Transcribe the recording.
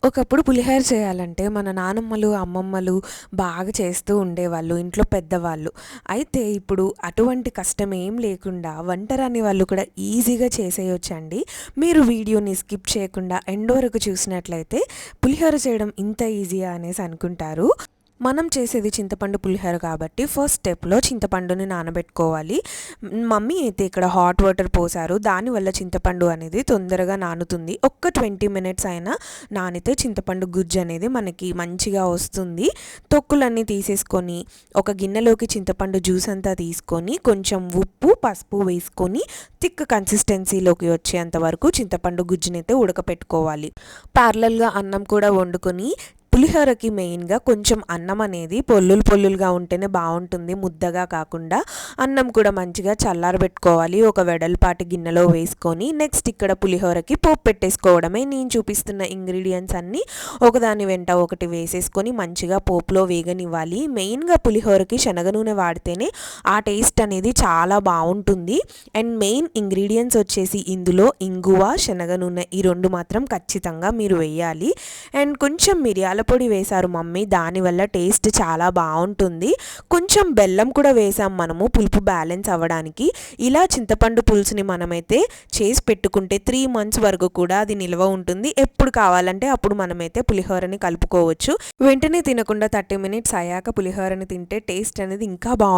ఒకప్పుడు పులిహోర చేయాలంటే మన నానమ్మలు, అమ్మమ్మలు బాగా చేస్తూ ఉండేవాళ్ళు ఇంట్లో పెద్దవాళ్ళు. అయితే ఇప్పుడు అటువంటి కష్టం ఏం లేకుండా వంట రాని వాళ్ళు కూడా ఈజీగా చేసేయొచ్చండి. మీరు వీడియోని స్కిప్ చేయకుండా ఎండ్ వరకు చూసినట్లయితే పులిహోర చేయడం ఇంత ఈజీయా అనేసి అనుకుంటారు. మనం చేసేది చింతపండు పులిహోర కాబట్టి ఫస్ట్ స్టెప్‌లో చింతపండుని నానబెట్టుకోవాలి. మమ్మీ అయితే ఇక్కడ హాట్ వాటర్ పోసారు. దానివల్ల చింతపండు అనేది తొందరగా నానుతుంది. ఒక్క 20 మినిట్స్ అయినా నానితే చింతపండు గుజ్జు అనేది మనకి మంచిగా వస్తుంది. తొక్కులన్నీ తీసేసుకొని ఒక గిన్నెలోకి చింతపండు జ్యూస్ అంతా తీసుకొని కొంచెం ఉప్పు, పసుపు వేసుకొని థిక్ కన్సిస్టెన్సీలోకి వచ్చేంత వరకు చింతపండు గుజ్జునైతే ఉడకపెట్టుకోవాలి. ప్యారలల్‌గా అన్నం కూడా వండుకొని పులిహోరకి మెయిన్‌గా కొంచెం అన్నం అనేది పొల్లులుగా ఉంటేనే బావుంటుంది. ముద్దగా కాకుండా అన్నం కూడా మంచిగా చల్లారబెట్టుకోవాలి. ఒక వెడల్పాటి గిన్నెలో వేసుకొని నెక్స్ట్ ఇక్కడ పులిహోరకి పోపు పెట్టేసుకోవడమే. నేను చూపిస్తున్న ఇంగ్రీడియంట్స్ అన్నీ ఒకదాని వెంట ఒకటి వేసేసుకొని మంచిగా పోపులో వేగనివ్వాలి. మెయిన్‌గా పులిహోరకి శనగ నూనె వాడితేనే ఆ టేస్ట్ అనేది చాలా బావుంటుంది. అండ్ మెయిన్ ఇంగ్రీడియంట్స్ వచ్చేసి ఇందులో ఇంగువ, శనగ నూనె ఈ 2 మాత్రం ఖచ్చితంగా మీరు వేయాలి. అండ్ కొంచెం మిరియాల పొడి వేశారు మమ్మీ, దానివల్ల టేస్ట్ చాలా బాగుంటుంది. కొంచెం బెల్లం కూడా వేసాం మనము పులుపు బ్యాలెన్స్ అవ్వడానికి. ఇలా చింతపండు పులుసుని మనమైతే చేసి పెట్టుకుంటే 3 మంత్స్ వరకు కూడా అది నిల్వ ఉంటుంది. ఎప్పుడు కావాలంటే అప్పుడు మనమైతే పులిహోరని కలుపుకోవచ్చు. వెంటనే తినకుండా 30 మినిట్స్ అయ్యాక పులిహోరని తింటే టేస్ట్ అనేది ఇంకా బాగుంటుంది.